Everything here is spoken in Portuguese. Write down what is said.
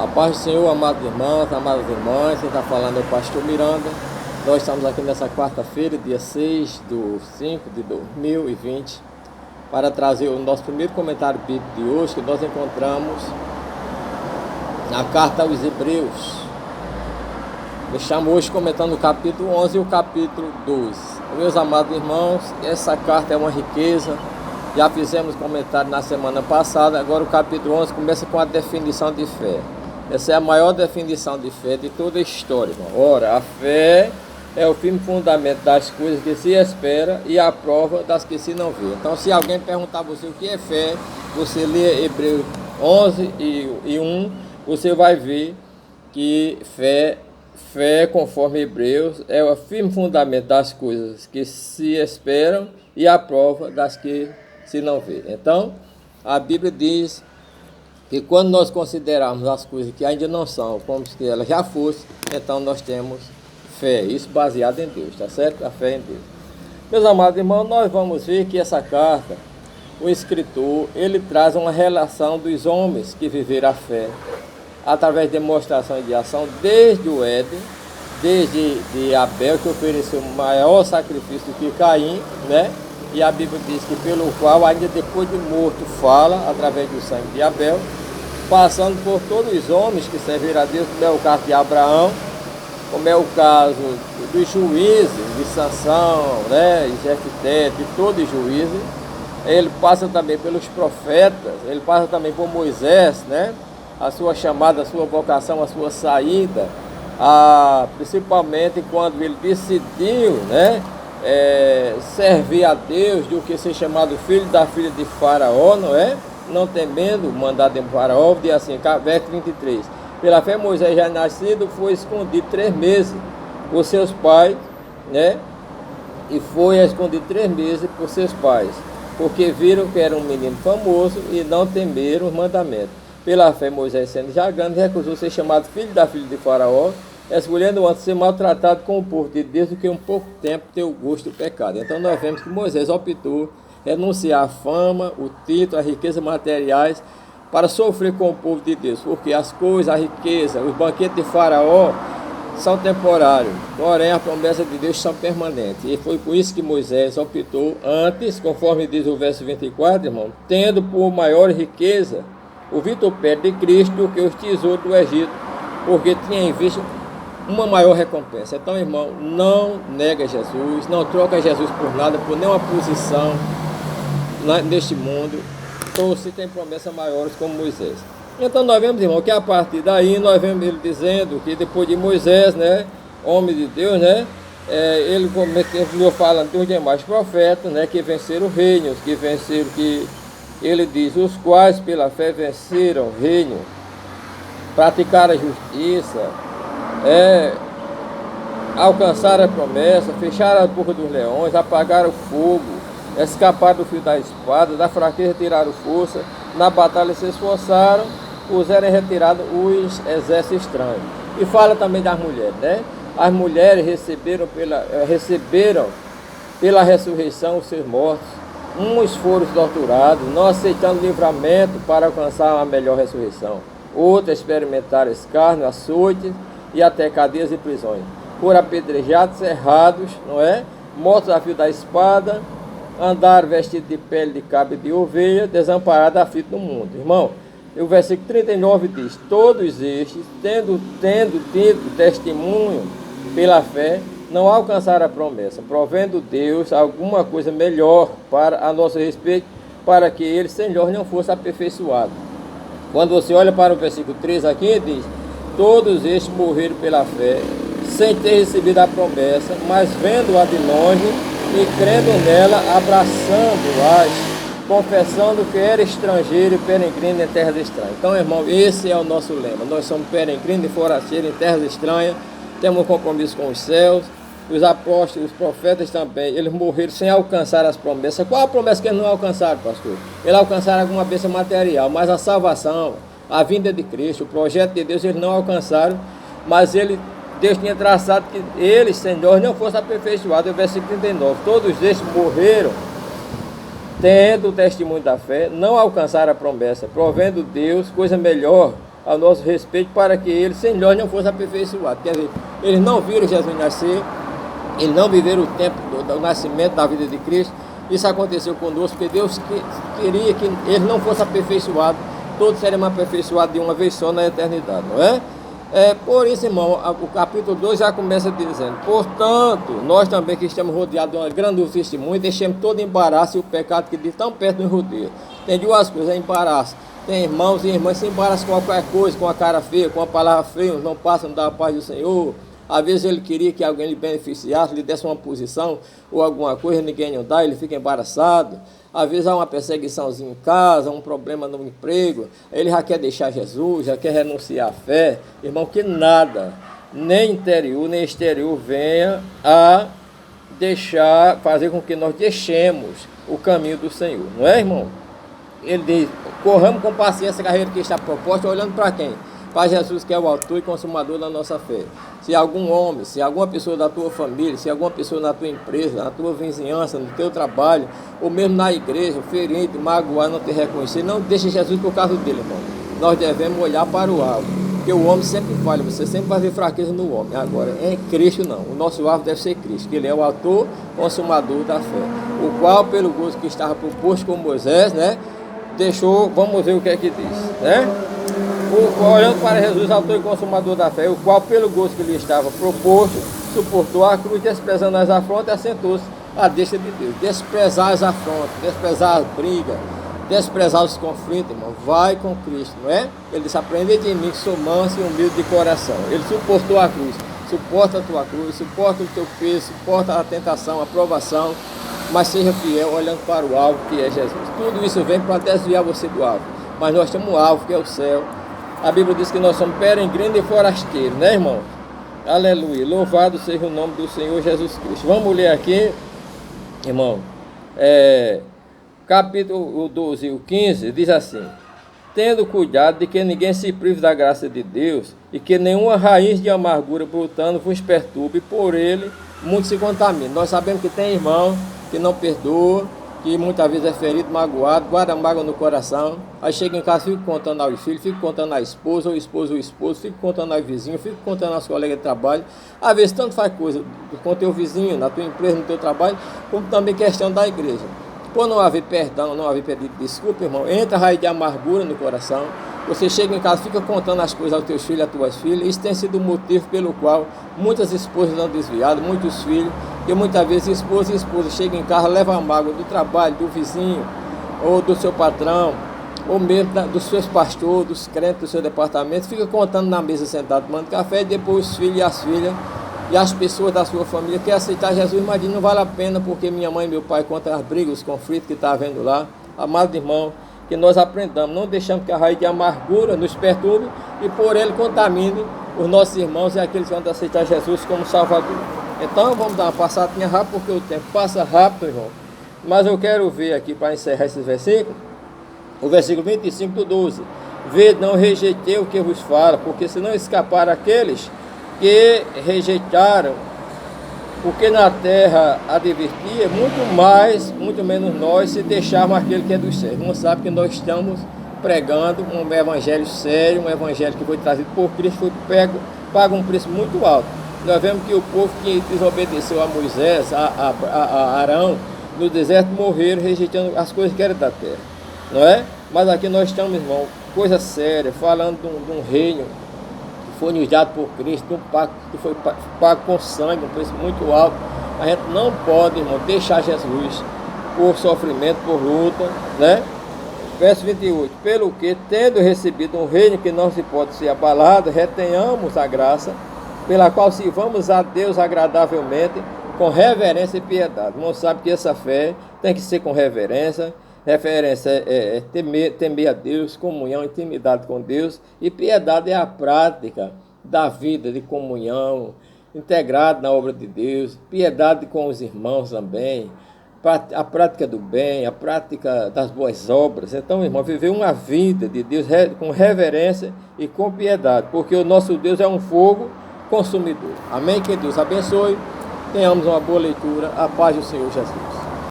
A paz do Senhor, amados irmãos, amadas irmãs, quem está falando é o pastor Miranda. Nós estamos aqui nessa quarta-feira, dia 6/5/2020, para trazer o nosso primeiro comentário bíblico de hoje, que nós encontramos na carta aos Hebreus. Eu estamos hoje comentando o capítulo 11 e o capítulo 12. Meus amados irmãos, essa carta é uma riqueza. Já fizemos comentário na semana passada. Agora o capítulo 11 começa com a definição de fé. Essa é a maior definição de fé de toda a história, irmão. Ora, a fé é o firme fundamento das coisas que se espera e a prova das que se não vê. Então, se alguém perguntar a você o que é fé, você lê Hebreus 11 e 1, você vai ver que fé, conforme Hebreus, é o firme fundamento das coisas que se esperam e a prova das que se não vê. Então, a Bíblia diz que quando nós considerarmos as coisas que ainda não são como se elas já fossem, então nós temos fé, isso baseado em Deus, tá certo? A fé em Deus. Meus amados irmãos, nós vamos ver que essa carta, o escritor, ele traz uma relação dos homens que viveram a fé, através de demonstração e de ação, desde o Éden, desde Abel, que ofereceu maior sacrifício do que Caim, né? E a Bíblia diz que pelo qual, ainda depois de morto, fala, através do sangue de Abel, passando por todos os homens que serviram a Deus, como é o caso de Abraão, como é o caso dos juízes, de Sansão, né, e Jefté, de todos os juízes. Ele passa também pelos profetas, ele passa também por Moisés, né, a sua chamada, a sua vocação, a sua saída, principalmente quando ele decidiu, né, servir a Deus, do que ser chamado filho da filha de Faraó, não é? Não temendo o mandado de Faraó, diz assim, verso 33. Pela fé Moisés já nascido foi escondido 3 meses por seus pais, né? E foi escondido 3 meses por seus pais, porque viram que era um menino famoso e não temeram os mandamentos. Pela fé Moisés, sendo já grande, recusou ser chamado filho da filha de Faraó, escolhendo antes ser maltratado com o povo de Deus do que um pouco tempo ter o gosto do pecado. Então nós vemos que Moisés optou renunciar a fama, o título, as riquezas materiais, para sofrer com o povo de Deus, porque as coisas, a riqueza, os banquetes de Faraó são temporários, porém a promessa de Deus são permanentes. E foi por isso que Moisés optou antes, conforme diz o verso 24, irmão, tendo por maior riqueza o vitupério de Cristo do que os tesouros do Egito, porque tinha em vista uma maior recompensa. Então, irmão, não nega Jesus, não troca Jesus por nada, por nenhuma posição neste mundo, ou se tem promessas maiores como Moisés. Então nós vemos, irmão, que a partir daí nós vemos ele dizendo que depois de Moisés, né, homem de Deus, né, ele continuou falando dos demais profetas, né, que venceram reinos, que ele diz, os quais pela fé venceram o reino, praticaram a justiça, alcançaram a promessa, fecharam a boca dos leões, apagaram o fogo, escaparam do fio da espada, da fraqueza tiraram força, na batalha se esforçaram, puseram em retirada os exércitos estranhos. E fala também das mulheres, né? As mulheres receberam pela ressurreição os seus mortos, uns foram torturados, não aceitando livramento para alcançar a melhor ressurreição. Outros experimentaram escárnio, açoites e até cadeias e prisões. Foram apedrejados, cerrados, não é? Mortos a fio da espada, andaram vestidos de pele de cabra e de ovelha, desamparados, aflitos no mundo. Irmão, o versículo 39 diz, todos estes, tendo tido testemunho pela fé, não alcançaram a promessa, provendo Deus alguma coisa melhor para a nosso respeito, para que ele, Senhor, não fosse aperfeiçoado. Quando você olha para o versículo 3 aqui, diz, todos estes morreram pela fé, sem ter recebido a promessa, mas vendo-a de longe, e crendo nela, abraçando-as, confessando que era estrangeiro e peregrino em terras estranhas. Então, irmão, esse é o nosso lema. Nós somos peregrinos e forasteiros em terras estranhas, temos um compromisso com os céus. Os apóstolos, os profetas também, eles morreram sem alcançar as promessas. Qual a promessa que eles não alcançaram, pastor? Eles alcançaram alguma bênção material, mas a salvação, a vinda de Cristo, o projeto de Deus, eles não alcançaram, mas Deus tinha traçado que eles, Senhor, não fossem aperfeiçoados. O versículo 39, todos estes morreram tendo o testemunho da fé, não alcançaram a promessa, provendo Deus coisa melhor ao nosso respeito, para que eles, sem nós, não fossem aperfeiçoados. Quer dizer, eles não viram Jesus nascer, eles não viveram o tempo do nascimento da vida de Cristo. Isso aconteceu conosco, porque Deus queria que eles não fossem aperfeiçoados, todos seriam aperfeiçoados de uma vez só na eternidade, não é? Por isso, irmão, o capítulo 2 já começa dizendo: portanto, nós também que estamos rodeados de uma grande testemunha, deixemos todo embaraço e o pecado que de tão perto nos rodeia. Tem duas coisas: embaraço. Tem irmãos e irmãs que se embaraçam com qualquer coisa, com a cara feia, com a palavra feia, não passam da paz do Senhor. Às vezes ele queria que alguém lhe beneficiasse, lhe desse uma posição ou alguma coisa, ninguém não dá, ele fica embaraçado. Às vezes há uma perseguiçãozinha em casa, um problema no emprego, ele já quer deixar Jesus, já quer renunciar à fé. Irmão, que nada, nem interior, nem exterior, venha a fazer com que nós deixemos o caminho do Senhor. Não é, irmão? Ele diz: corramos com paciência a carreira que está proposta, olhando para quem? Para Jesus, que é o autor e consumador da nossa fé. Se algum homem, se alguma pessoa da tua família, se alguma pessoa na tua empresa, na tua vizinhança, no teu trabalho, ou mesmo na igreja, ferido, magoado, não te reconhecer, não deixe Jesus por causa dele, irmão. Nós devemos olhar para o alvo, porque o homem sempre falha, você sempre vai ver fraqueza no homem. Agora, em Cristo não, o nosso alvo deve ser Cristo, que ele é o autor, consumador da fé, o qual, pelo gozo que estava proposto com Moisés, né, deixou, vamos ver o que é que diz, né? Olhando para Jesus, autor e consumador da fé, o qual, pelo gozo que lhe estava proposto, suportou a cruz, desprezando as afrontas, e assentou-se à destra de Deus. Desprezar as afrontas, desprezar as brigas, desprezar os conflitos, irmão, vai com Cristo, não é? Ele disse: aprende de mim, que sou manso e humilde de coração. Ele suportou a cruz, suporta a tua cruz, suporta o teu peso, suporta a tentação, a provação, mas seja fiel, olhando para o alvo, que é Jesus. Tudo isso vem para desviar você do alvo, mas nós temos um alvo, que é o céu. A Bíblia diz que nós somos peregrinos e forasteiros, né, irmão? Aleluia, louvado seja o nome do Senhor Jesus Cristo. Vamos ler aqui, irmão, capítulo 12 e o 15, diz assim: tendo cuidado de que ninguém se prive da graça de Deus, e que nenhuma raiz de amargura brotando vos perturbe, por ele muito se contamina. Nós sabemos que tem irmão que não perdoa, que muitas vezes é ferido, magoado, guarda mágoa no coração, aí chega em casa, fica contando aos filhos, fica contando à esposa, ou esposo, fica contando aos vizinhos, fica contando aos colegas de trabalho. Às vezes tanto faz coisa com o teu vizinho, na tua empresa, no teu trabalho, como também questão da igreja. Por não haver perdão, não haver pedido de desculpa, irmão, entra a raiz de amargura no coração. Você chega em casa, fica contando as coisas aos teus filhos, às tuas filhas. Isso tem sido o motivo pelo qual muitas esposas são desviadas, muitos filhos, que muitas vezes esposa chegam em casa, levam a mágoa do trabalho, do vizinho, ou do seu patrão, ou mesmo dos seus pastores, dos crentes do seu departamento, fica contando na mesa sentado, tomando café, e depois os filhos e as filhas e as pessoas da sua família querem aceitar Jesus, mas não vale a pena, porque minha mãe e meu pai contam as brigas, os conflitos que está havendo lá. Amado irmão, que nós aprendamos, não deixamos que a raiz de amargura nos perturbe e por ele contamine os nossos irmãos e aqueles que vão aceitar Jesus como Salvador. Então vamos dar uma passadinha rápida, porque o tempo passa rápido, irmão. Mas eu quero ver aqui, para encerrar esse versículo, o versículo 25 do 12. Vede, não rejeitei o que vos fala, porque se não escapar aqueles que rejeitaram o que na terra advertia, muito menos nós, se deixarmos aquele que é dos céus. Não sabe que nós estamos pregando um evangelho sério, um evangelho que foi trazido por Cristo, foi paga um preço muito alto. Nós vemos que o povo que desobedeceu a Moisés, a Arão, no deserto, morreram rejeitando as coisas que eram da terra, não é? Mas aqui nós estamos, irmão, coisa séria, falando de um reino que foi nos dado por Cristo, de um pacto que foi pago com sangue, um preço muito alto. A gente não pode, irmão, deixar Jesus por sofrimento, por luta, né? Verso 28, pelo que, tendo recebido um reino que não se pode ser abalado, retenhamos a graça, pela qual sirvamos a Deus agradavelmente, com reverência e piedade. Não sabe que essa fé tem que ser com reverência. Reverência é temer a Deus, comunhão, intimidade com Deus, e piedade é a prática da vida de comunhão, integrado na obra de Deus, piedade com os irmãos também, a prática do bem, a prática das boas obras. Então, irmão, viver uma vida de Deus com reverência e com piedade, porque o nosso Deus é um fogo consumidor. Amém? Que Deus abençoe. Tenhamos uma boa leitura. A paz do Senhor Jesus.